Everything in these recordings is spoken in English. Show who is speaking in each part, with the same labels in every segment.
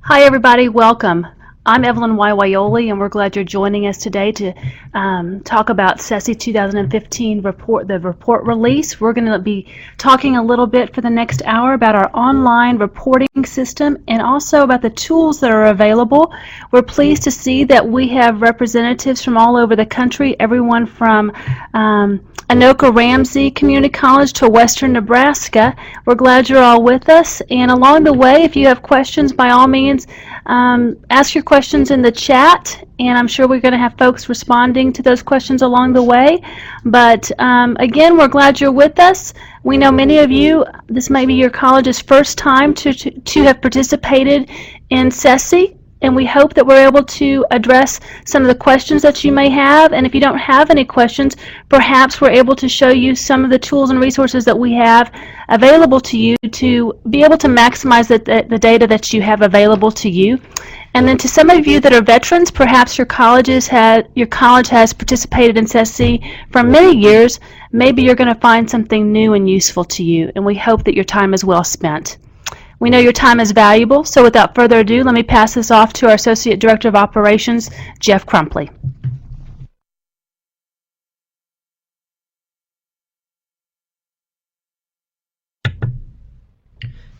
Speaker 1: Hi everybody, welcome. I'm Evelyn Waioli and we're glad you're joining us today to talk about CCSSE 2015 report, the report release. We're going to be talking a little bit for the next hour about our online reporting system and also about the tools that are available. We're pleased to see that we have representatives from all over the country, everyone from Anoka Ramsey Community College to Western Nebraska. We're glad you're all with us, and along the way, if you have questions, by all means, ask your questions in the chat, and I'm sure we're going to have folks responding to those questions along the way. But again, we're glad you're with us. We know many of you, this may be your college's first time to have participated in CCSSE. And we hope that we're able to address some of the questions that you may have. And if you don't have any questions, perhaps we're able to show you some of the tools and resources that we have available to you to be able to maximize the data that you have available to you. And then to some of you that are veterans, perhaps your college has participated in CCSSE for many years. Maybe you're going to find something new and useful to you. And we hope that your time is well spent. We know your time is valuable, so without further ado, let me pass this off to our Associate Director of Operations, Jeff Crumpley.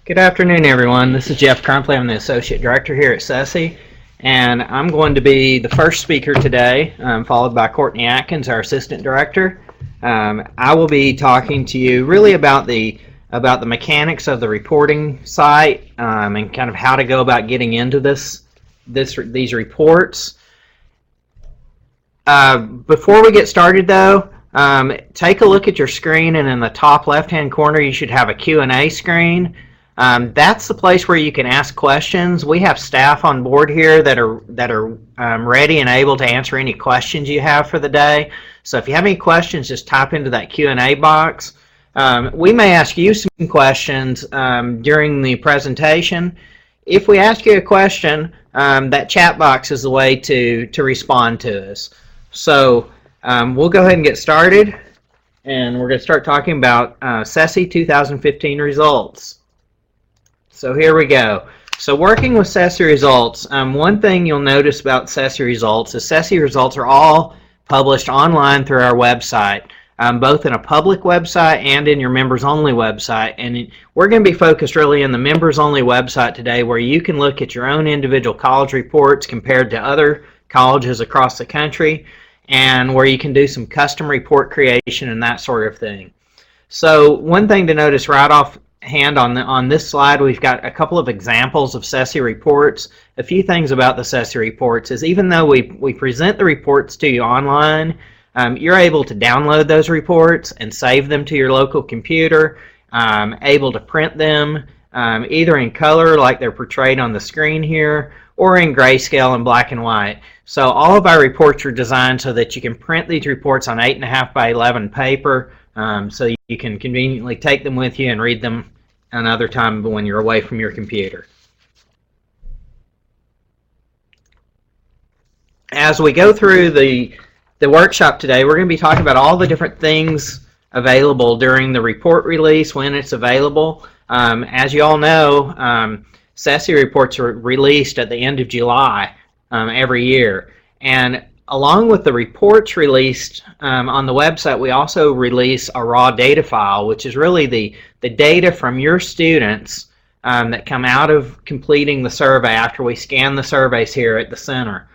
Speaker 2: Good afternoon, everyone. This is Jeff Crumpley. I'm the Associate Director here at CCSSE, and I'm going to be the first speaker today, followed by Courtney Atkins, our Assistant Director. I will be talking to you really about the mechanics of the reporting site and kind of how to go about getting into these reports. Before we get started, though, take a look at your screen, and in the top left-hand corner, you should have a Q&A screen. That's the place where you can ask questions. We have staff on board here that are ready and able to answer any questions you have for the day. So if you have any questions, just type into that Q&A box. We may ask you some questions during the presentation. If we ask you a question, that chat box is the way to respond to us. So we'll go ahead and get started, and we're going to start talking about CCSSE 2015 results. So here we go. So working with CCSSE results, one thing you'll notice about CCSSE results is CCSSE results are all published online through our website. Both in a public website and in your members-only website. And we're going to be focused really in the members-only website today, where you can look at your own individual college reports compared to other colleges across the country, and where you can do some custom report creation and that sort of thing. So one thing to notice right offhand on this slide, we've got a couple of examples of CCSSE reports. A few things about the CCSSE reports is even though we present the reports to you online, you're able to download those reports and save them to your local computer, able to print them either in color like they're portrayed on the screen here, or in grayscale and black and white. So all of our reports are designed so that you can print these reports on 8.5 by 11 paper, so you can conveniently take them with you and read them another time when you're away from your computer. As we go through the workshop today, we're going to be talking about all the different things available during the report release when it's available. As you all know, CCSSE reports are released at the end of July every year. And along with the reports released on the website, we also release a raw data file, which is really the data from your students that come out of completing the survey after we scan the surveys here at the center.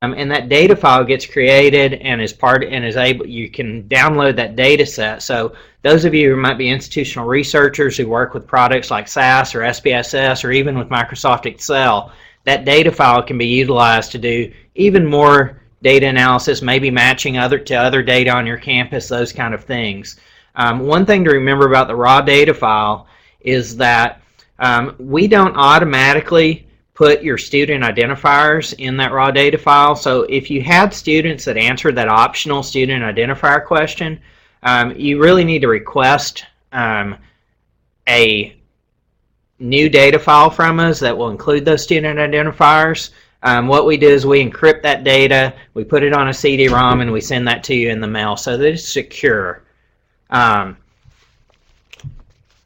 Speaker 2: And that data file gets created and you can download that data set. So those of you who might be institutional researchers who work with products like SAS or SPSS or even with Microsoft Excel, that data file can be utilized to do even more data analysis, maybe matching to other data on your campus, those kind of things. One thing to remember about the raw data file is that we don't automatically put your student identifiers in that raw data file. So if you had students that answered that optional student identifier question, you really need to request a new data file from us that will include those student identifiers. What we do is we encrypt that data, we put it on a CD-ROM, and we send that to you in the mail so that it's secure.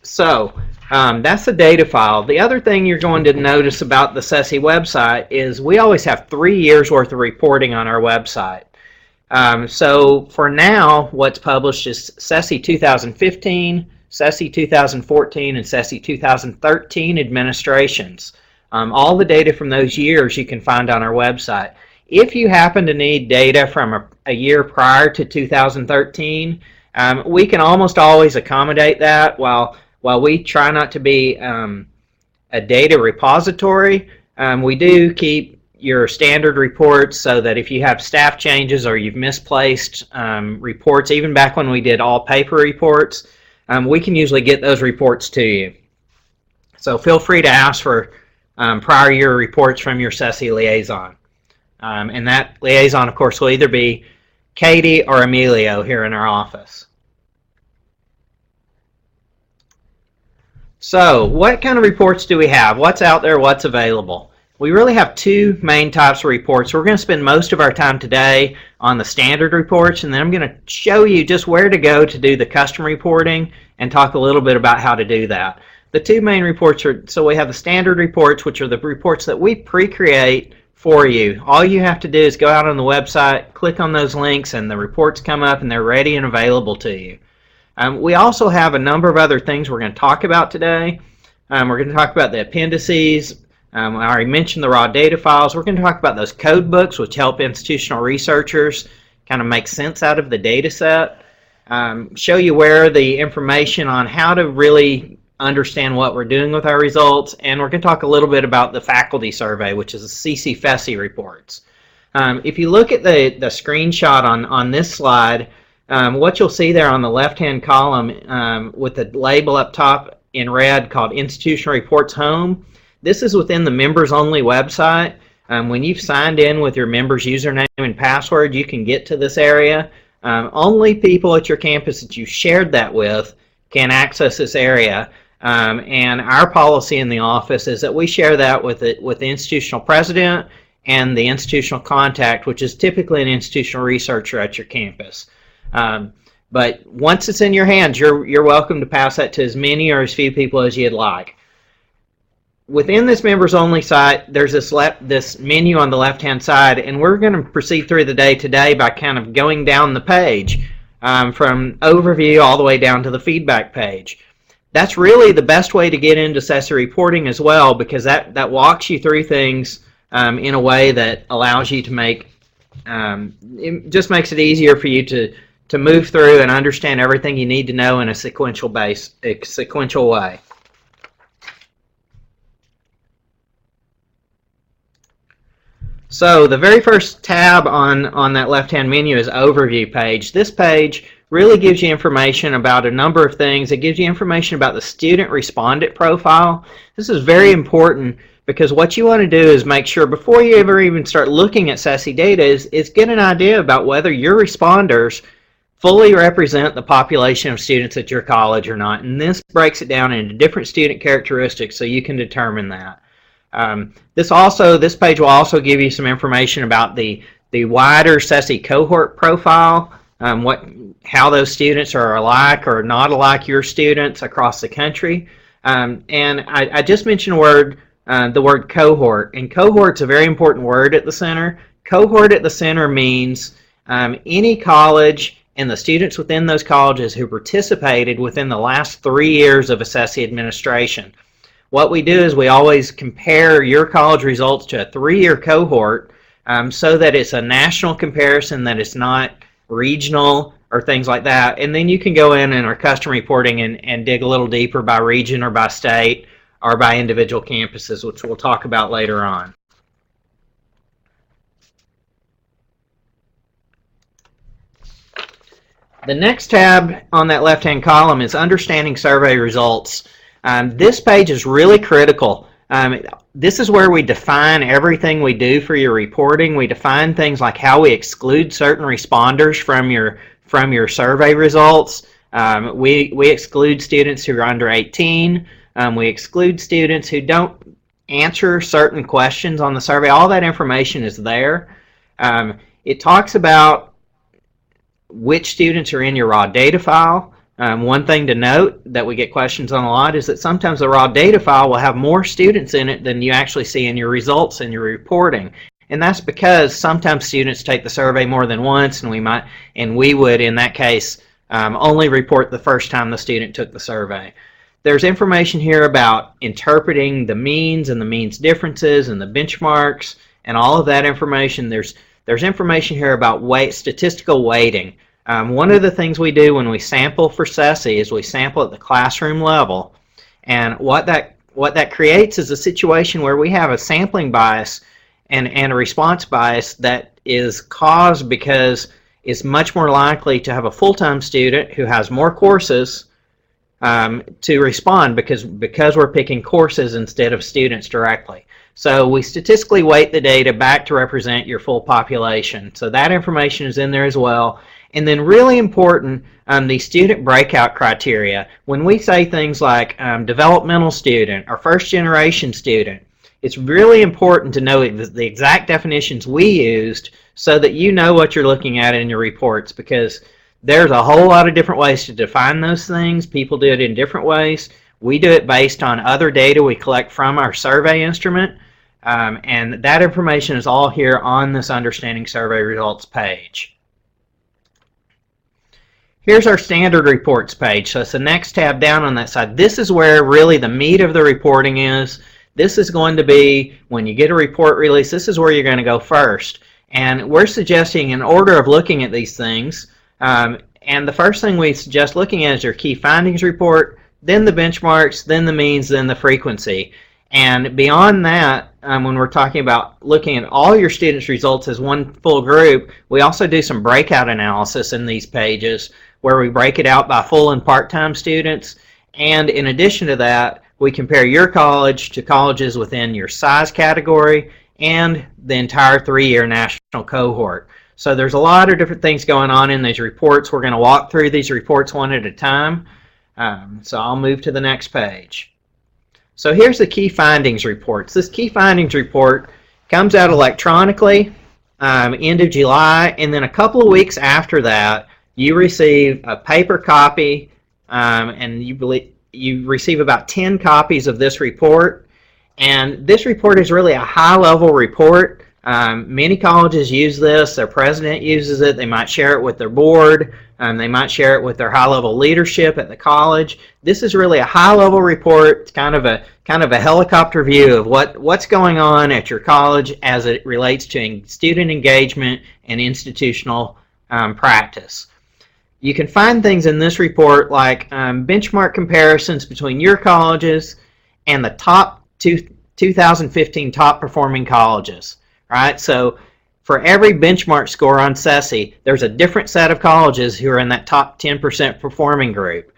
Speaker 2: So That's the data file. The other thing you're going to notice about the CCSSE website is we always have 3 years worth of reporting on our website. So for now, what's published is CCSSE 2015, CCSSE 2014, and CCSSE 2013 administrations. All the data from those years you can find on our website. If you happen to need data from a year prior to 2013, we can almost always accommodate that. While we try not to be a data repository, we do keep your standard reports so that if you have staff changes or you've misplaced reports, even back when we did all paper reports, we can usually get those reports to you. So feel free to ask for prior year reports from your CCSSE liaison. And that liaison, of course, will either be Katie or Emilio here in our office. So what kind of reports do we have? What's out there? What's available? We really have 2 main types of reports. We're going to spend most of our time today on the standard reports, and then I'm going to show you just where to go to do the custom reporting and talk a little bit about how to do that. The 2 main reports are, so we have the standard reports, which are the reports that we pre-create for you. All you have to do is go out on the website, click on those links, and the reports come up and they're ready and available to you. We also have a number of other things we're going to talk about today. We're going to talk about the appendices. I already mentioned the raw data files. We're going to talk about those code books, which help institutional researchers kind of make sense out of the data set. Show you where the information on how to really understand what we're doing with our results, and we're going to talk a little bit about the faculty survey, which is the CCSSE reports. If you look at the screenshot on this slide, what you'll see there on the left-hand column with the label up top in red called Institutional Reports Home, this is within the members-only website. When you've signed in with your members' username and password, you can get to this area. Only people at your campus that you shared that with can access this area. And our policy in the office is that we share that with the institutional president and the institutional contact, which is typically an institutional researcher at your campus. But once it's in your hands, you're welcome to pass that to as many or as few people as you'd like. Within this members only site, there's this menu on the left hand side, and we're going to proceed through the day today by kind of going down the page from overview all the way down to the feedback page. That's really the best way to get into CCSSE reporting as well, because that walks you through things in a way that allows you to make, it just makes it easier for you to move through and understand everything you need to know in a sequential way. So the very first tab on that left-hand menu is Overview page. This page really gives you information about a number of things. It gives you information about the student respondent profile. This is very important because what you want to do is make sure before you ever even start looking at CCSSE data is get an idea about whether your responders fully represent the population of students at your college or not. And this breaks it down into different student characteristics so you can determine that. This page will also give you some information about the wider CCSSE cohort profile, how those students are alike or not alike your students across the country. And I just mentioned the word cohort, and cohort's a very important word at the center. Cohort at the center means any college and the students within those colleges who participated within the last 3 years of a CCSSE administration. What we do is we always compare your college results to a 3-year cohort so that it's a national comparison, that it's not regional or things like that. And then you can go in our custom reporting and dig a little deeper by region or by state or by individual campuses, which we'll talk about later on. The next tab on that left-hand column is Understanding Survey Results. This page is really critical. This is where we define everything we do for your reporting. We define things like how we exclude certain responders from your survey results. We exclude students who are under 18. We exclude students who don't answer certain questions on the survey. All that information is there. It talks about which students are in your raw data file. One thing to note that we get questions on a lot is that sometimes the raw data file will have more students in it than you actually see in your results and your reporting. And that's because sometimes students take the survey more than once, and we would, in that case, only report the first time the student took the survey. There's information here about interpreting the means and the means differences and the benchmarks and all of that information. There's information here about statistical weighting. One of the things we do when we sample for CCSSE is we sample at the classroom level, and what that creates is a situation where we have a sampling bias and a response bias that is caused because it's much more likely to have a full-time student who has more courses to respond because we're picking courses instead of students directly. So we statistically weight the data back to represent your full population. So that information is in there as well. And then really important, the student breakout criteria. When we say things like developmental student or first generation student, it's really important to know the exact definitions we used so that you know what you're looking at in your reports, because there's a whole lot of different ways to define those things. People do it in different ways. We do it based on other data we collect from our survey instrument, and that information is all here on this Understanding Survey Results page. Here's our standard reports page. So it's the next tab down on that side. This is where really the meat of the reporting is. This is going to be, when you get a report release, this is where you're going to go first. And we're suggesting an order of looking at these things. And the first thing we suggest looking at is your key findings report, then the benchmarks, then the means, then the frequency. And beyond that, when we're talking about looking at all your students' results as one full group, we also do some breakout analysis in these pages where we break it out by full and part-time students. And in addition to that, we compare your college to colleges within your size category and the entire 3-year national cohort. So there's a lot of different things going on in these reports. We're going to walk through these reports one at a time. So I'll move to the next page. So here's the key findings reports. This key findings report comes out electronically end of July, and then a couple of weeks after that, you receive a paper copy, and you receive about 10 copies of this report. And this report is really a high-level report. Many colleges use this. Their president uses it. They might share it with their board. They might share it with their high-level leadership at the college. This is really a high-level report. It's kind of a helicopter view of what's going on at your college as it relates to student engagement and institutional practice. You can find things in this report like benchmark comparisons between your colleges and the top 2015 top performing colleges. Right? So for every benchmark score on CCSSE, there's a different set of colleges who are in that top 10% performing group.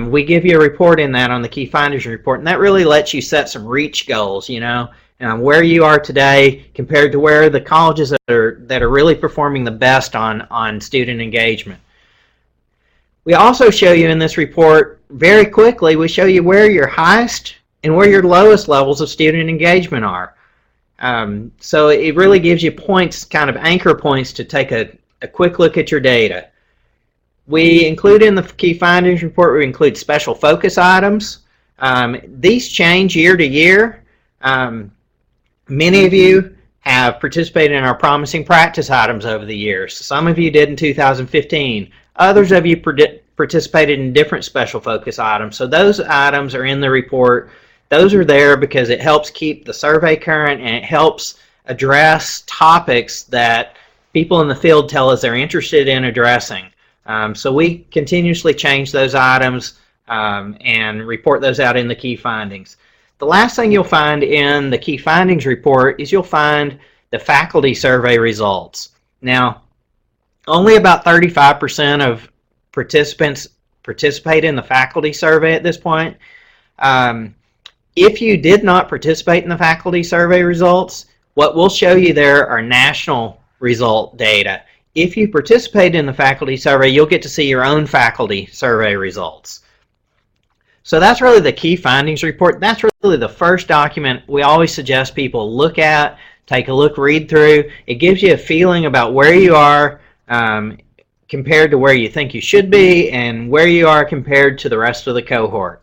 Speaker 2: We give you a report in that on the Key Findings Report, and that really lets you set some reach goals, you know, where you are today compared to where the colleges that are really performing the best on student engagement. We also show you in this report, very quickly, we show you where your highest and where your lowest levels of student engagement are. So it really gives you points, kind of anchor points, to take a quick look at your data. We include in the Key Findings Report, we include special focus items. These change year to year. Many of you have participated in our promising practice items over the years. Some of you did in 2015. Others of you participated in different special focus items. So those items are in the report. Those are there because it helps keep the survey current, and it helps address topics that people in the field tell us they're interested in addressing. So we continuously change those items and report those out in the key findings. The last thing you'll find in the Key Findings Report is you'll find the faculty survey results. Now, only about 35% of participants participate in the faculty survey at this point. If you did not participate in the faculty survey results, what we'll show you there are national result data. If you participate in the faculty survey, you'll get to see your own faculty survey results. So that's really the Key Findings Report. That's really the first document we always suggest people look at, take a look, read through. It gives you a feeling about where you are compared to where you think you should be and where you are compared to the rest of the cohort.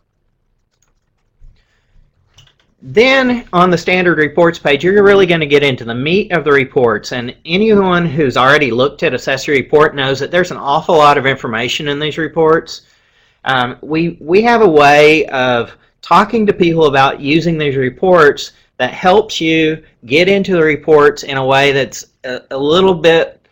Speaker 2: Then on the standard reports page, you're really going to get into the meat of the reports, and anyone who's already looked at Assessor Report knows that there's an awful lot of information in these reports. We have a way of talking to people about using these reports that helps you get into the reports in a way that's a little bit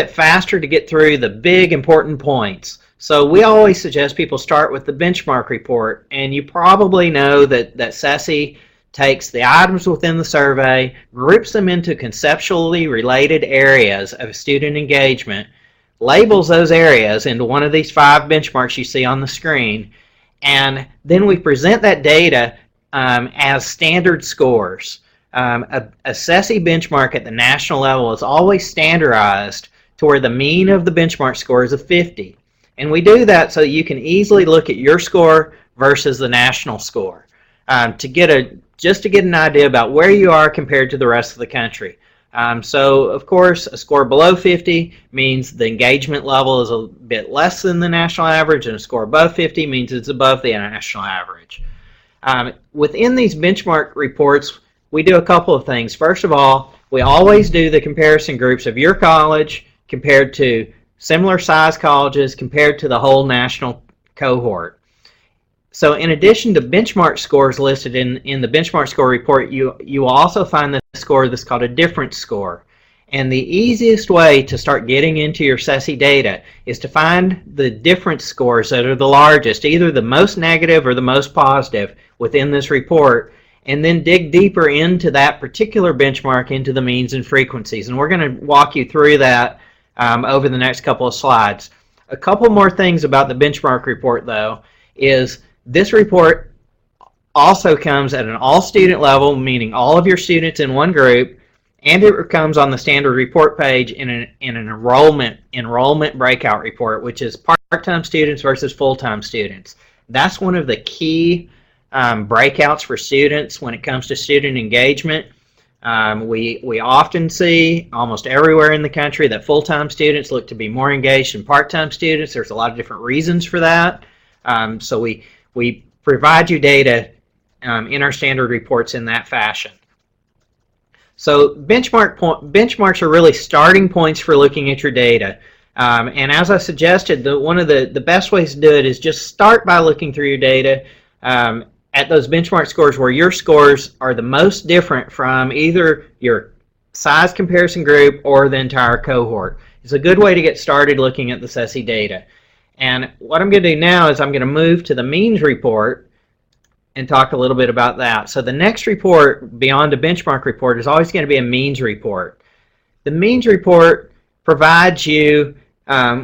Speaker 2: faster to get through the big important points. So we always suggest people start with the benchmark report, and you probably know that CCSSE takes the items within the survey, groups them into conceptually related areas of student engagement, labels those areas into one of these 5 benchmarks you see on the screen, and then we present that data as standard scores. A CCSSE benchmark at the national level is always standardized to where the mean of the benchmark score is a 50. And we do that so that you can easily look at your score versus the national score just to get an idea about where you are compared to the rest of the country. So, of course, a score below 50 means the engagement level is a bit less than the national average, and a score above 50 means it's above the national average. Within these benchmark reports, we do a couple of things. First of all, we always do the comparison groups of your college compared to similar size colleges compared to the whole national cohort. So in addition to benchmark scores listed in the benchmark score report, you will also find the score that's called a difference score. And the easiest way to start getting into your CCSSE data is to find the difference scores that are the largest, either the most negative or the most positive within this report, and then dig deeper into that particular benchmark into the means and frequencies. And we're going to walk you through that over the next couple of slides. A couple more things about the benchmark report, though, is this report also comes at an all-student level, meaning all of your students in one group, and it comes on the standard report page in an enrollment breakout report, which is part-time students versus full-time students. That's one of the key breakouts for students when it comes to student engagement. We often see almost everywhere in the country that full-time students look to be more engaged than part-time students. There's a lot of different reasons for that. So we provide you data in our standard reports in that fashion. So benchmarks are really starting points for looking at your data. And as I suggested, one of the best ways to do it is just start by looking through your data at those benchmark scores where your scores are the most different from either your size comparison group or the entire cohort. It's a good way to get started looking at the CCSSE data. And what I'm going to do now is I'm going to move to the means report and talk a little bit about that. So the next report beyond a benchmark report is always going to be a means report. The means report provides you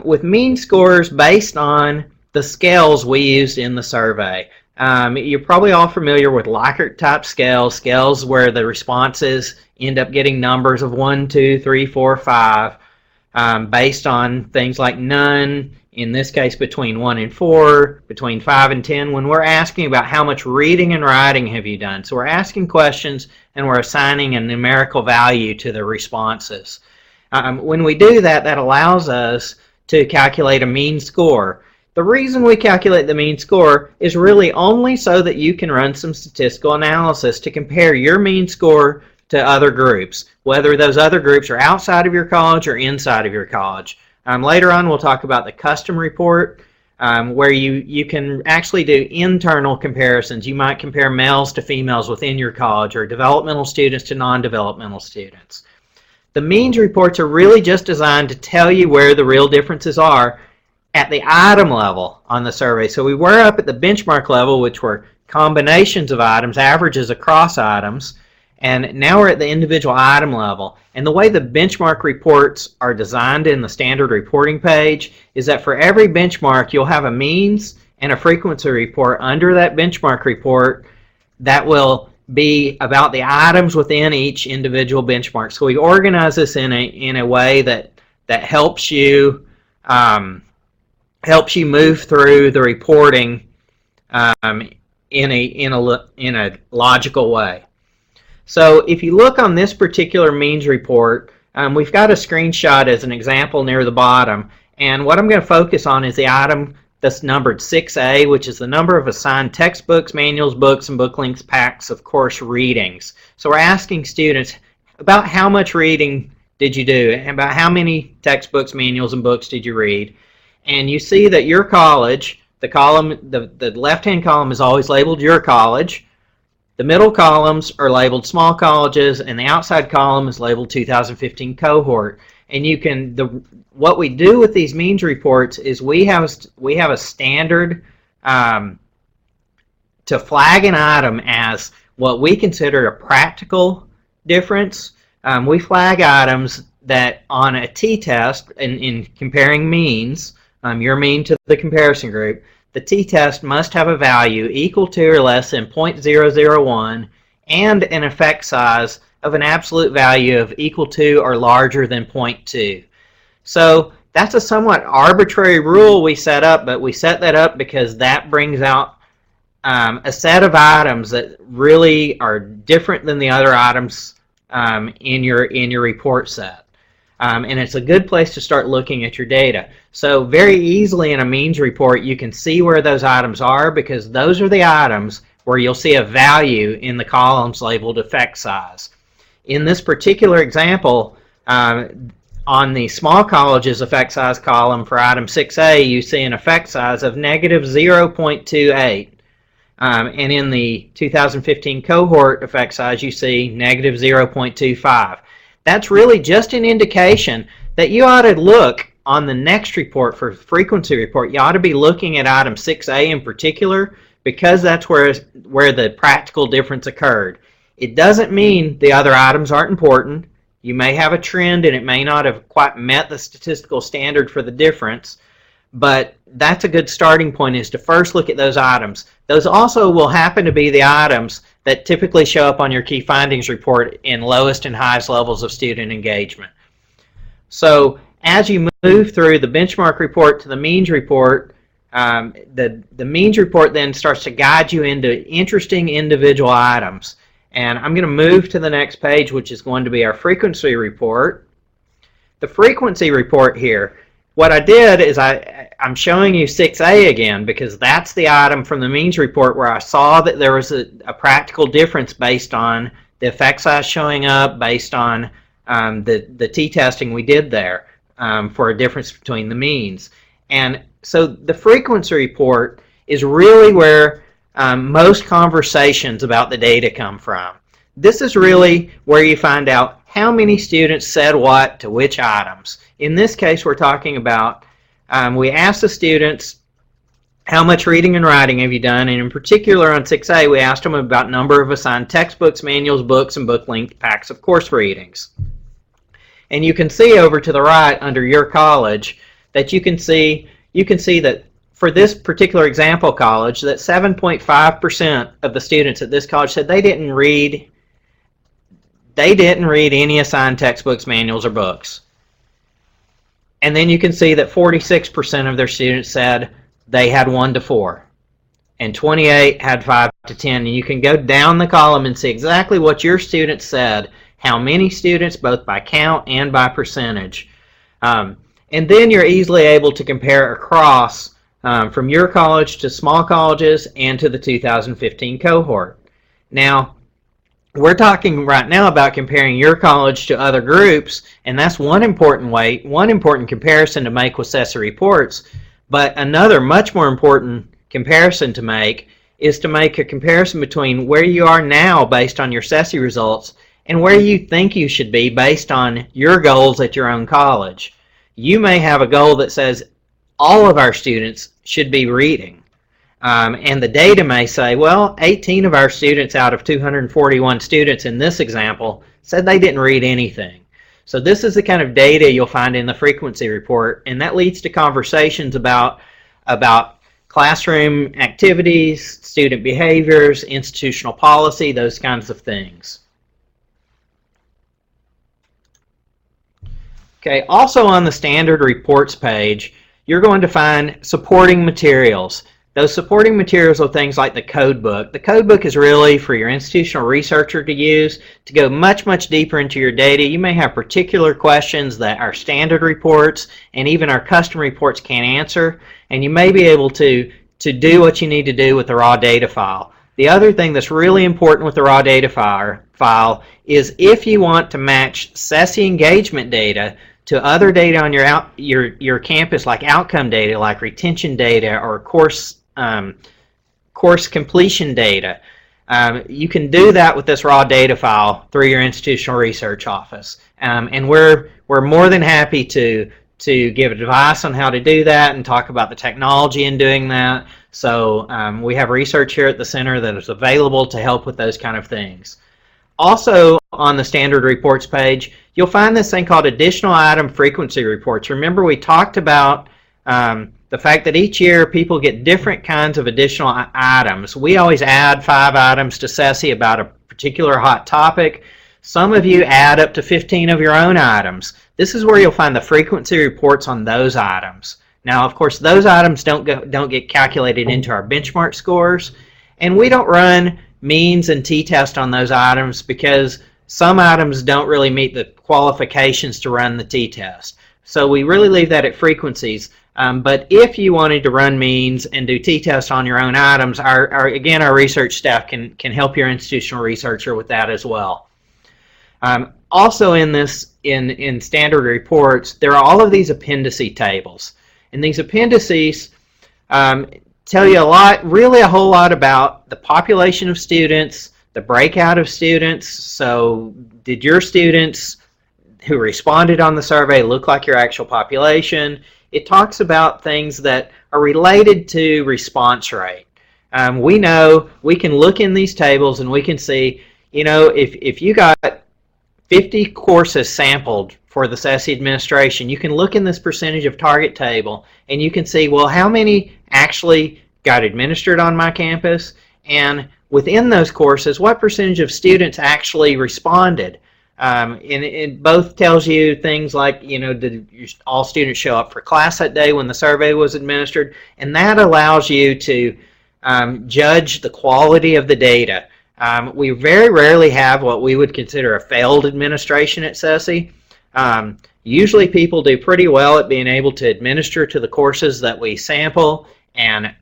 Speaker 2: with mean scores based on the scales we used in the survey. You're probably all familiar with Likert type scales where the responses end up getting numbers of 1, 2, 3, 4, 5 based on things like none, in this case between 1 and 4, between 5 and 10, when we're asking about how much reading and writing have you done. So we're asking questions and we're assigning a numerical value to the responses. When we do that, that allows us to calculate a mean score. The reason we calculate the mean score is really only so that you can run some statistical analysis to compare your mean score to other groups, whether those other groups are outside of your college or inside of your college. Later on, we'll talk about the custom report, where you can actually do internal comparisons. You might compare males to females within your college or developmental students to non-developmental students. The means reports are really just designed to tell you where the real differences are at the item level on the survey. So we were up at the benchmark level, which were combinations of items, averages across items, and now we're at the individual item level. And the way the benchmark reports are designed in the standard reporting page is that for every benchmark, you'll have a means and a frequency report under that benchmark report that will be about the items within each individual benchmark. So we organize this in a way that helps you move through the reporting in a logical way. So if you look on this particular means report, We've got a screenshot as an example near the bottom, and what I'm going to focus on is the item that's numbered 6A, which is the number of assigned textbooks, manuals, books, and book links packs of course readings. So we're asking students about how much reading did you do, and about how many textbooks, manuals, and books did you read. And you see that your college, the left-hand column is always labeled your college. The middle columns are labeled small colleges, and the outside column is labeled 2015 cohort. And you can, what we do with these means reports is we have a standard to flag an item as what we consider a practical difference. We flag items that on a t-test, in comparing means, your mean to the comparison group, the t-test must have a value equal to or less than 0.001 and an effect size of an absolute value of equal to or larger than 0.2. So that's a somewhat arbitrary rule we set up, but we set that up because that brings out a set of items that really are different than the other items in your report set. And it's a good place to start looking at your data. So very easily in a means report you can see where those items are, because those are the items where you'll see a value in the columns labeled effect size. In this particular example, on the small colleges effect size column for item 6A, you see an effect size of negative 0.28. And in the 2015 cohort effect size, you see negative 0.25. That's really just an indication that you ought to look on the next report for frequency report. You ought to be looking at item 6A in particular, because that's where the practical difference occurred. It doesn't mean the other items aren't important. You may have a trend and it may not have quite met the statistical standard for the difference, but that's a good starting point, is to first look at those items. Those also will happen to be the items that typically show up on your key findings report in lowest and highest levels of student engagement. So as you move through the benchmark report to the means report, the means report then starts to guide you into interesting individual items. And I'm going to move to the next page, which is going to be our frequency report. The frequency report here, what I did is I'm showing you 6A again, because that's the item from the means report where I saw that there was a practical difference based on the effect size showing up, based on the t-testing we did there for a difference between the means. And so the frequency report is really where most conversations about the data come from. This is really where you find out how many students said what to which items. In this case, we're talking about, we asked the students, how much reading and writing have you done? And in particular on 6A, we asked them about number of assigned textbooks, manuals, books, and book length packs of course readings. And you can see over to the right under your college that you can see that for this particular example college, that 7.5% of the students at this college said they didn't read any assigned textbooks, manuals, or books. And then you can see that 46% of their students said they had 1 to 4, and 28 had 5 to 10. And you can go down the column and see exactly what your students said, how many students, both by count and by percentage. And then you're easily able to compare across from your college to small colleges and to the 2015 cohort. Now, we're talking right now about comparing your college to other groups, and that's one important comparison to make with CCSSE reports. But another much more important comparison to make is to make a comparison between where you are now based on your CCSSE results and where you think you should be based on your goals at your own college. You may have a goal that says all of our students should be reading. And the data may say, well, 18 of our students out of 241 students in this example said they didn't read anything. So this is the kind of data you'll find in the frequency report, and that leads to conversations about classroom activities, student behaviors, institutional policy, those kinds of things. Okay, also on the standard reports page, you're going to find supporting materials. Those supporting materials are things like the code book. The code book is really for your institutional researcher to use to go much, much deeper into your data. You may have particular questions that our standard reports and even our custom reports can't answer, and you may be able to do what you need to do with the raw data file. The other thing that's really important with the raw data file is if you want to match CCSSE engagement data to other data on your campus, like outcome data, like retention data, or course completion data, you can do that with this raw data file through your institutional research office. And we're more than happy to give advice on how to do that and talk about the technology in doing that. So we have research here at the center that is available to help with those kind of things. Also on the standard reports page, you'll find this thing called additional item frequency reports. Remember, we talked about the fact that each year people get different kinds of additional items. We always add 5 items to CCSSE about a particular hot topic. Some of you add up to 15 of your own items. This is where you'll find the frequency reports on those items. Now, of course, those items don't get calculated into our benchmark scores, and we don't run means and t-test on those items because some items don't really meet the qualifications to run the t-test. So we really leave that at frequencies. But if you wanted to run means and do t-tests on your own items, again, our research staff can help your institutional researcher with that as well. Also in standard reports, there are all of these appendice tables. And these appendices tell you really a whole lot about the population of students, the breakout of students. So did your students who responded on the survey look like your actual population? It talks about things that are related to response rate. We know we can look in these tables and we can see, if you got 50 courses sampled for the CCSSE administration, you can look in this percentage of target table and you can see, well, how many actually got administered on my campus, and within those courses, what percentage of students actually responded. And it both tells you things like, did all students show up for class that day when the survey was administered, and that allows you to judge the quality of the data. We very rarely have what we would consider a failed administration at CCSSE. Usually people do pretty well at being able to administer to the courses that we sample, and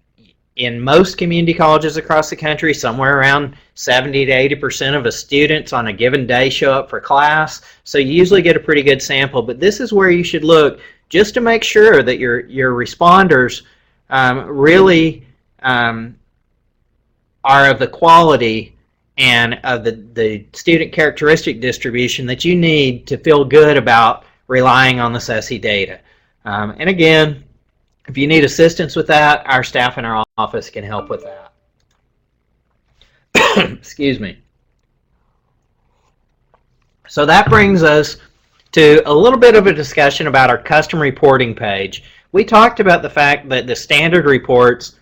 Speaker 2: in most community colleges across the country, somewhere around 70 to 80% of the students on a given day show up for class. So you usually get a pretty good sample, but this is where you should look just to make sure that your responders really are of the quality and of the student characteristic distribution that you need to feel good about relying on the CCSSE data. And again, if you need assistance with that, our staff in our office can help with that. Excuse me. So that brings us to a little bit of a discussion about our custom reporting page. We talked about the fact that the standard reports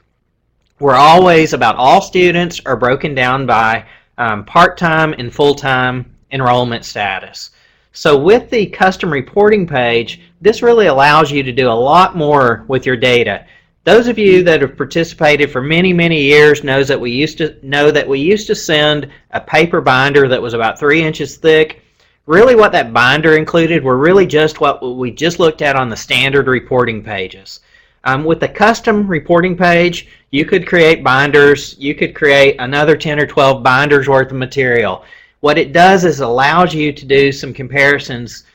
Speaker 2: were always about all students are broken down by part-time and full-time enrollment status. So with the custom reporting page, this really allows you to do a lot more with your data. Those of you that have participated for many, many years know that we used to send a paper binder that was about 3 inches thick. Really what that binder included were really just what we just looked at on the standard reporting pages. With the custom reporting page, you could create binders. You could create another 10 or 12 binders worth of material. What it does is allows you to do some comparisons.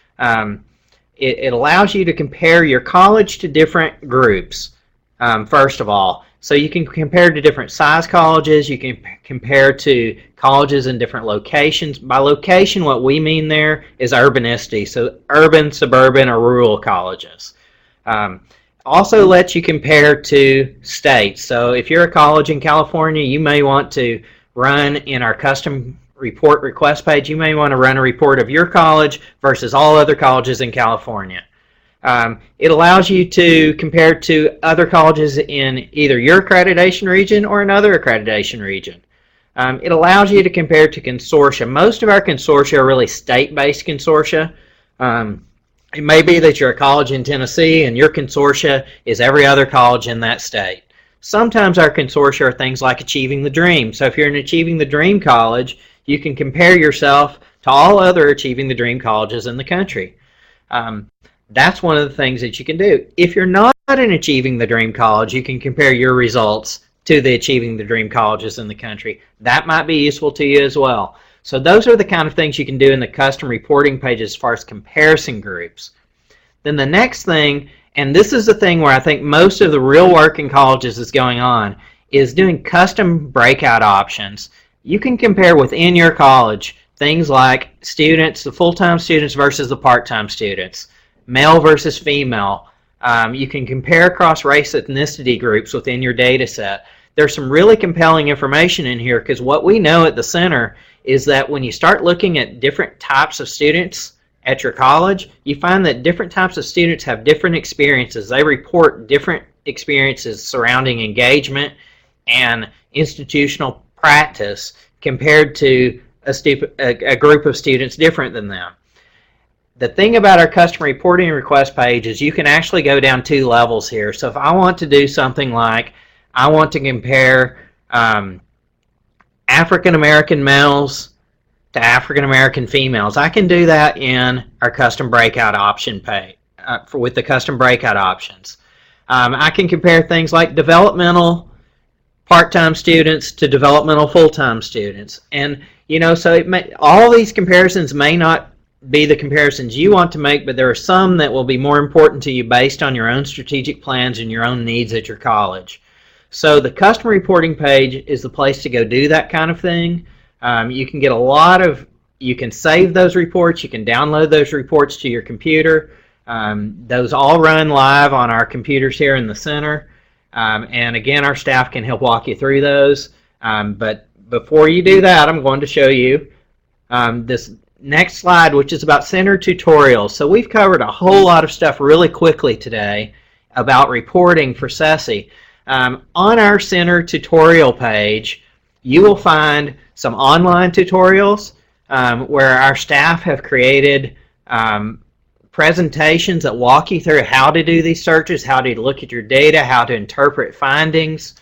Speaker 2: It allows you to compare your college to different groups, first of all. So you can compare to different size colleges. You can compare to colleges in different locations. By location, what we mean there is urbanicity, so urban, suburban, or rural colleges. Also lets you compare to states. So if you're a college in California, you may want to run in our custom report request page, you may want to run a report of your college versus all other colleges in California. It allows you to compare to other colleges in either your accreditation region or another accreditation region. It allows you to compare to consortia. Most of our consortia are really state-based consortia. It may be that you're a college in Tennessee and your consortia is every other college in that state. Sometimes our consortia are things like Achieving the Dream. So if you're in Achieving the Dream college, you can compare yourself to all other Achieving the Dream colleges in the country. That's one of the things that you can do. If you're not in Achieving the Dream college, you can compare your results to the Achieving the Dream colleges in the country. That might be useful to you as well. So those are the kind of things you can do in the custom reporting page as far as comparison groups. Then the next thing, and this is the thing where I think most of the real work in colleges is going on, is doing custom breakout options. You can compare within your college things like students, the full-time students versus the part-time students, male versus female. You can compare across race ethnicity groups within your data set. There's some really compelling information in here because what we know at the center is that when you start looking at different types of students at your college, you find that different types of students have different experiences. They report different experiences surrounding engagement and institutional practice compared to a group of students different than them. The thing about our custom reporting request page is you can actually go down 2 levels here. So if I want to do something like I want to compare African American males to African American females, I can do that in our custom breakout option page with the custom breakout options. I can compare things like developmental part-time students to developmental full-time students, and so all these comparisons may not be the comparisons you want to make, but there are some that will be more important to you based on your own strategic plans and your own needs at your college. So the custom reporting page is the place to go do that kind of thing. You can get you can save those reports, you can download those reports to your computer. Those all run live on our computers here in the center. And again, our staff can help walk you through those. But before you do that, I'm going to show you this next slide, which is about center tutorials. So we've covered a whole lot of stuff really quickly today about reporting for CCSSE. On our center tutorial page, you will find some online tutorials where our staff have created presentations that walk you through how to do these searches, how to look at your data, how to interpret findings,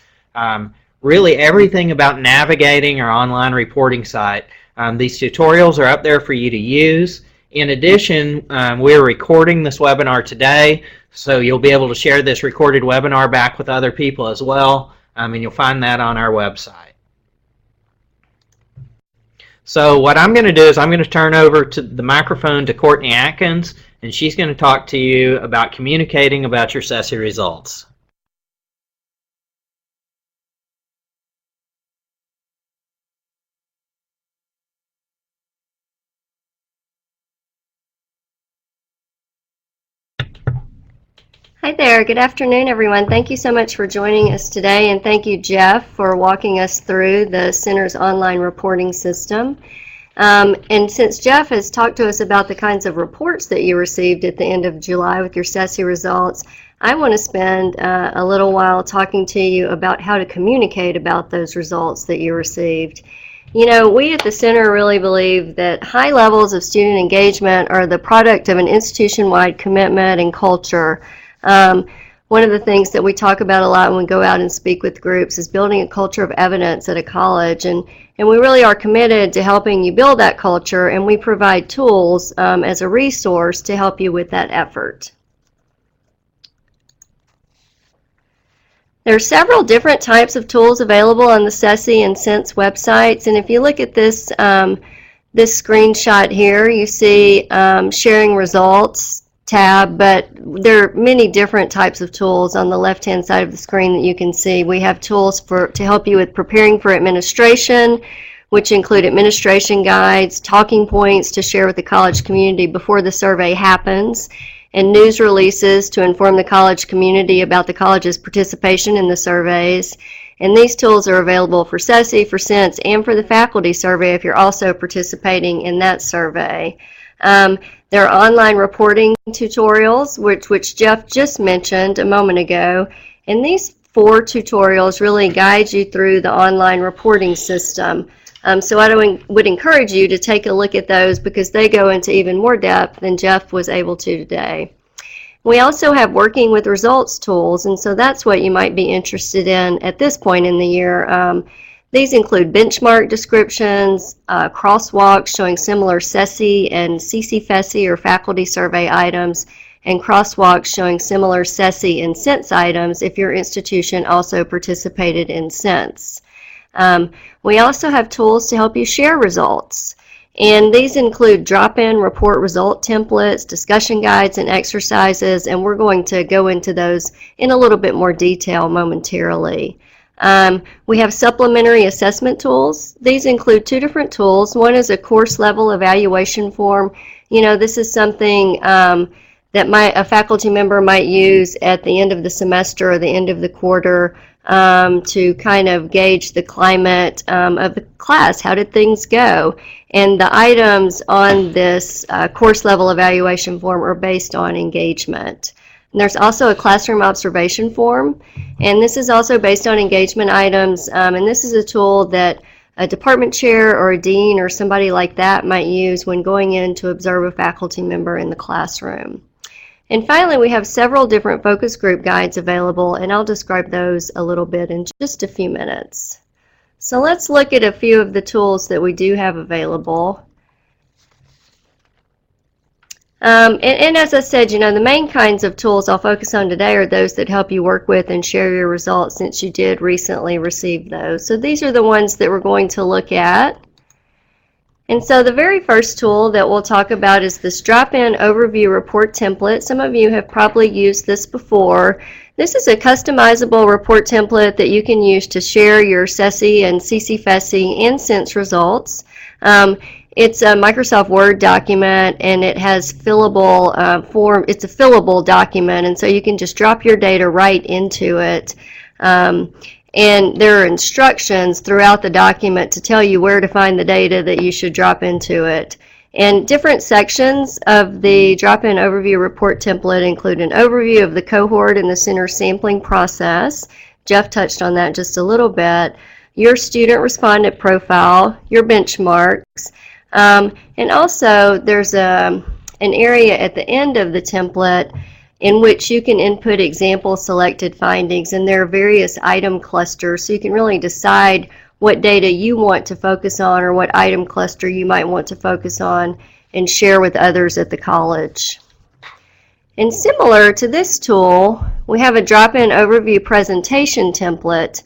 Speaker 2: really everything about navigating our online reporting site. These tutorials are up there for you to use. In addition, we're recording this webinar today, so you'll be able to share this recorded webinar back with other people as well, and you'll find that on our website. So what I'm going to do is I'm going to turn over to the microphone to Courtney Atkins, and she's going to talk to you about communicating about your CCSSE results.
Speaker 3: Hi there. Good afternoon, everyone. Thank you so much for joining us today, and thank you, Jeff, for walking us through the Center's online reporting system. And since Jeff has talked to us about the kinds of reports that you received at the end of July with your CCSSE results, I want to spend a little while talking to you about how to communicate about those results that you received. We at the Center really believe that high levels of student engagement are the product of an institution-wide commitment and culture. One of the things that we talk about a lot when we go out and speak with groups is building a culture of evidence at a college, and we really are committed to helping you build that culture, and we provide tools as a resource to help you with that effort. There are several different types of tools available on the CCSSE and CENS websites, and if you look at this this screenshot here, you see sharing results tab, but there are many different types of tools on the left-hand side of the screen that you can see. We have tools to help you with preparing for administration, which include administration guides, talking points to share with the college community before the survey happens, and news releases to inform the college community about the college's participation in the surveys. And these tools are available for CCSSE, for CENS, and for the faculty survey if you're also participating in that survey. There are online reporting tutorials, which Jeff just mentioned a moment ago, and these 4 tutorials really guide you through the online reporting system. So I would encourage you to take a look at those because they go into even more depth than Jeff was able to today. We also have working with results tools, and so that's what you might be interested in at this point in the year. These include benchmark descriptions, crosswalks showing similar CSSE and CCSSE or faculty survey items, and crosswalks showing similar CSSE and sense items if your institution also participated in sense. We also have tools to help you share results. And these include drop-in report result templates, discussion guides, and exercises, and we're going to go into those in a little bit more detail momentarily. We have supplementary assessment tools. These include two different tools. One is a course-level evaluation form. You know, this is something that a faculty member might use at the end of the semester or the end of the quarter to kind of gauge the climate of the class. How did things go? And the items on this course-level evaluation form are based on engagement. And there's also a classroom observation form, and this is also based on engagement items, and this is a tool that a department chair or a dean or somebody like that might use when going in to observe a faculty member in the classroom. And finally, we have several different focus group guides available, and I'll describe those a little bit in just a few minutes. So let's look at a few of the tools that we do have available. And as I said, you know, the main kinds of tools I'll focus on today are those that help you work with and share your results since you did recently receive those. So these are the ones that we're going to look at. And so the very first tool that we'll talk about is this drop-in overview report template. Some of you have probably used this before. This is a customizable report template that you can use to share your CSSE and CCSSE and sense results. It's a Microsoft Word document, and it has fillable form. It's a fillable document, and so you can just drop your data right into it. And there are instructions throughout the document to tell you where to find the data that you should drop into it. And different sections of the drop-in overview report template include an overview of the cohort and the center sampling process. Jeff touched on that just a little bit. Your student respondent profile, your benchmarks, and also there's an area at the end of the template in which you can input example selected findings, and there are various item clusters, so you can really decide what data you want to focus on or what item cluster you might want to focus on and share with others at the college. And similar to this tool, we have a drop-in overview presentation template,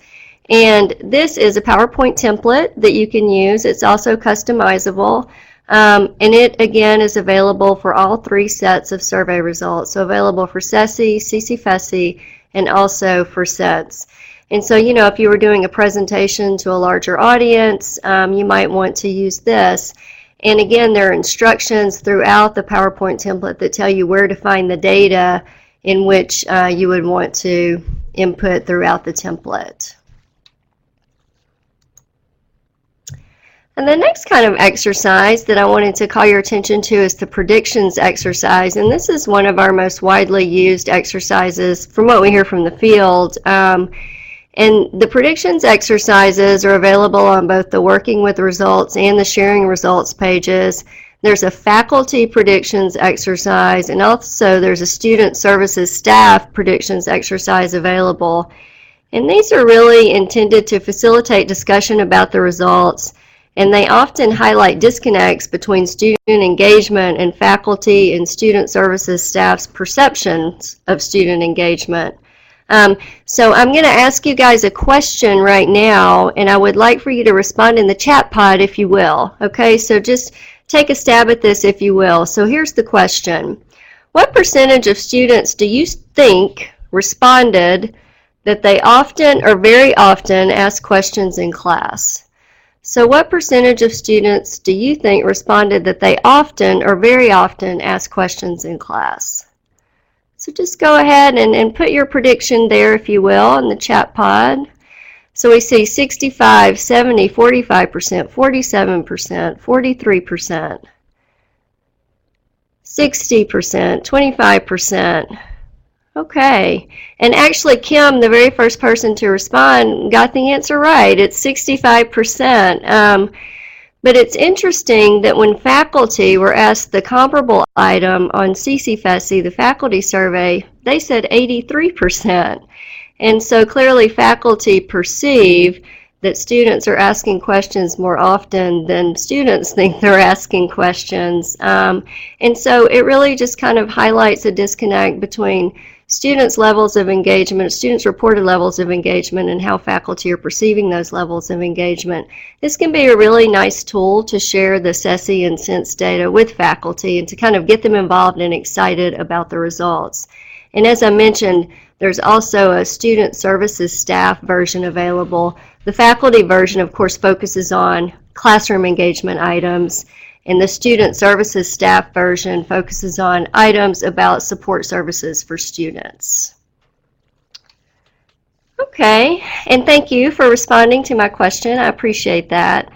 Speaker 3: and this is a PowerPoint template that you can use. It's also customizable. And it, again, is available for all three sets of survey results, so available for CSSE, CCSSE, and also for SETS. And so, you know, if you were doing a presentation to a larger audience, you might want to use this. And again, there are instructions throughout the PowerPoint template that tell you where to find the data in which you would want to input throughout the template. And the next kind of exercise that I wanted to call your attention to is the predictions exercise. And this is one of our most widely used exercises from what we hear from the field. And the predictions exercises are available on both the Working with Results and the Sharing Results pages. There's a faculty predictions exercise, and also there's a student services staff predictions exercise available. And these are really intended to facilitate discussion about the results, and they often highlight disconnects between student engagement and faculty and student services staff's perceptions of student engagement. So I'm going to ask you guys a question right now, and I would like for you to respond in the chat pod if you will. Okay, so just take a stab at this if you will. So here's the question. What percentage of students do you think responded that they often or very often ask questions in class? So what percentage of students do you think responded that they often or very often ask questions in class? So just go ahead and put your prediction there, if you will, in the chat pod. So we see 65, 70, 45%, 47%, 43%, 60%, 25%. Okay, and actually Kim, the very first person to respond, got the answer right. It's 65%. But it's interesting that when faculty were asked the comparable item on CCSSE, the faculty survey, they said 83%. And so clearly faculty perceive that students are asking questions more often than students think they're asking questions. And so it really just kind of highlights a disconnect between students' levels of engagement, students' reported levels of engagement, and how faculty are perceiving those levels of engagement. This can be a really nice tool to share the CCSSE and SENSE data with faculty and to kind of get them involved and excited about the results. And as I mentioned, there's also a student services staff version available. The faculty version, of course, focuses on classroom engagement items, and the student services staff version focuses on items about support services for students. Okay, and thank you for responding to my question. I appreciate that.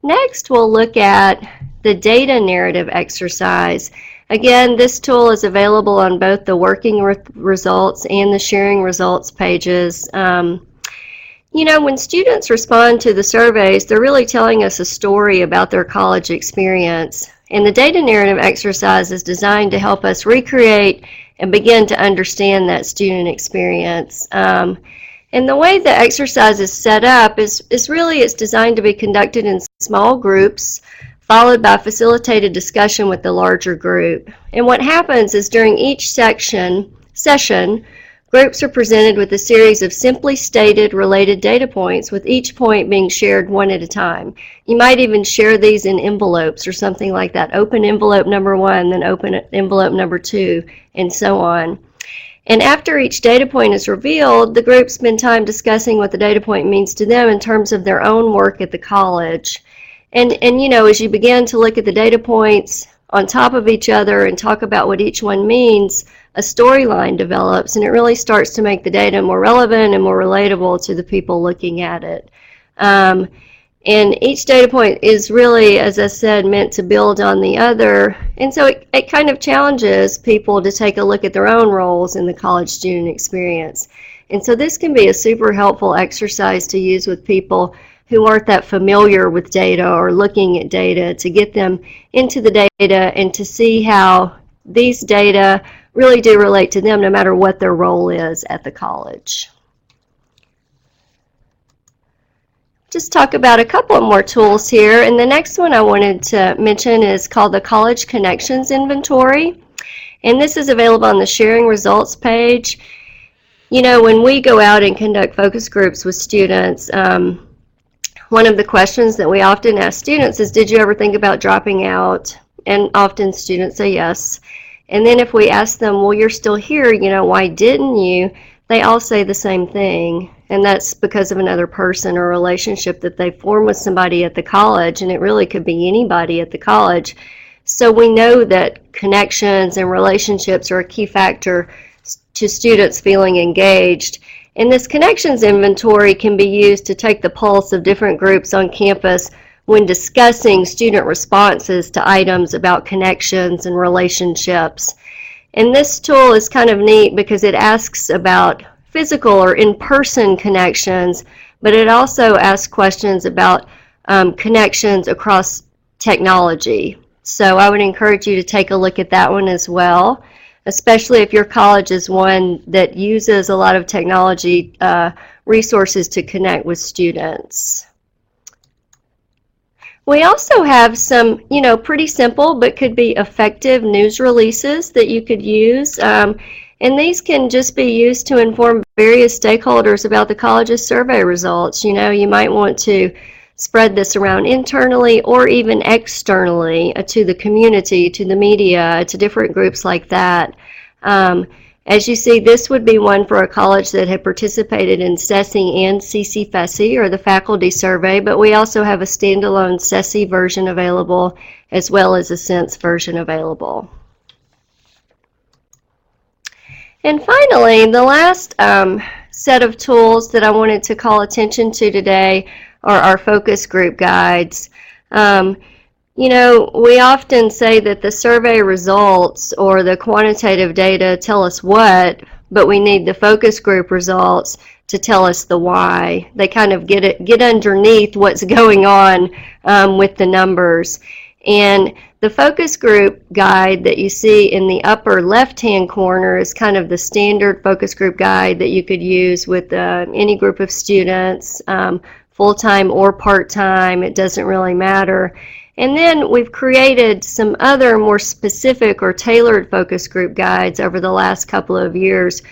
Speaker 3: Next, we'll look at the data narrative exercise. Again, this tool is available on both the working results and the sharing results pages. You know, when students respond to the surveys, they're really telling us a story about their college experience. And the data narrative exercise is designed to help us recreate and begin to understand that student experience. And the way the exercise is set up is really it's designed to be conducted in small groups, followed by facilitated discussion with the larger group. And what happens is during each session, groups are presented with a series of simply stated related data points, with each point being shared one at a time. You might even share these in envelopes or something like that. Open envelope number 1, then open envelope number 2, and so on. And after each data point is revealed, the groups spend time discussing what the data point means to them in terms of their own work at the college. And you know, as you begin to look at the data points on top of each other and talk about what each one means, a storyline develops, and it really starts to make the data more relevant and more relatable to the people looking at it. And each data point is really, as I said, meant to build on the other, and so it kind of challenges people to take a look at their own roles in the college student experience. And so this can be a super helpful exercise to use with people who aren't that familiar with data or looking at data, to get them into the data and to see how these data really do relate to them no matter what their role is at the college. Just talk about a couple of more tools here, and the next one I wanted to mention is called the College Connections Inventory, and this is available on the Sharing Results page. You know, when we go out and conduct focus groups with students, one of the questions that we often ask students is, did you ever think about dropping out? And often students say yes. And then if we ask them, well, you're still here, you know, why didn't you? They all say the same thing. And that's because of another person or relationship that they form with somebody at the college. And it really could be anybody at the college. So we know that connections and relationships are a key factor to students feeling engaged. And this connections inventory can be used to take the pulse of different groups on campus when discussing student responses to items about connections and relationships. And this tool is kind of neat because it asks about physical or in-person connections, but it also asks questions about connections across technology. So I would encourage you to take a look at that one as well, especially if your college is one that uses a lot of technology resources to connect with students. We also have some, you know, pretty simple but could be effective news releases that you could use. And these can just be used to inform various stakeholders about the college's survey results. You know, you might want to spread this around internally or even externally to the community, to the media, to different groups like that. As you see, this would be one for a college that had participated in CCSSE and CCSSE, or the faculty survey, but we also have a standalone CCSSE version available as well as a SENSE version available. And finally, the last set of tools that I wanted to call attention to today are our focus group guides. You know, we often say that the survey results or the quantitative data tell us what, but we need the focus group results to tell us the why. They kind of get underneath what's going on with the numbers. And the focus group guide that you see in the upper left-hand corner is kind of the standard focus group guide that you could use with any group of students, full-time or part-time, it doesn't really matter. And then we've created some other more specific or tailored focus group guides over the last couple of years.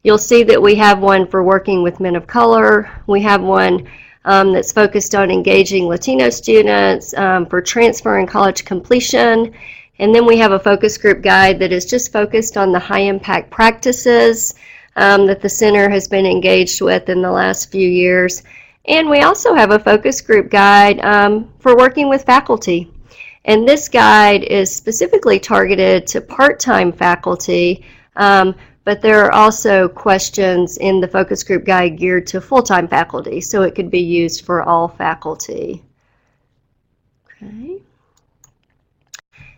Speaker 3: You'll see that we have one for working with men of color. We have one that's focused on engaging Latino students for transfer and college completion. And then we have a focus group guide that is just focused on the high impact practices that the center has been engaged with in the last few years. And we also have a focus group guide for working with faculty. And this guide is specifically targeted to part-time faculty, but there are also questions in the focus group guide geared to full-time faculty, so it could be used for all faculty. Okay.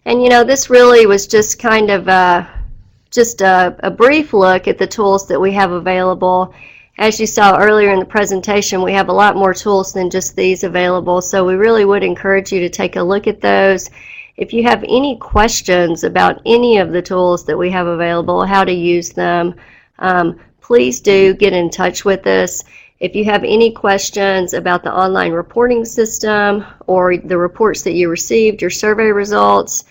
Speaker 3: And you know, this really was just kind of a brief look at the tools that we have available. As you saw earlier in the presentation, we have a lot more tools than just these available, so we really would encourage you to take a look at those. If you have any questions about any of the tools that we have available, how to use them, please do get in touch with us. If you have any questions about the online reporting system or the reports that you received, your survey results,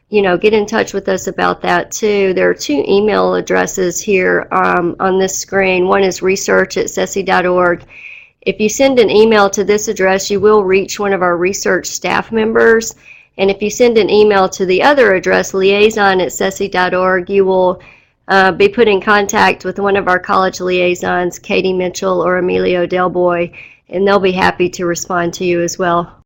Speaker 3: you know, get in touch with us about that too. There are two email addresses here on this screen. One is research@cse.org. If you send an email to this address, you will reach one of our research staff members. And if you send an email to the other address, liaison@cse.org, you will be put in contact with one of our college liaisons, Katie Mitchell or Emilio Del Boy, and they'll be happy to respond to you as well.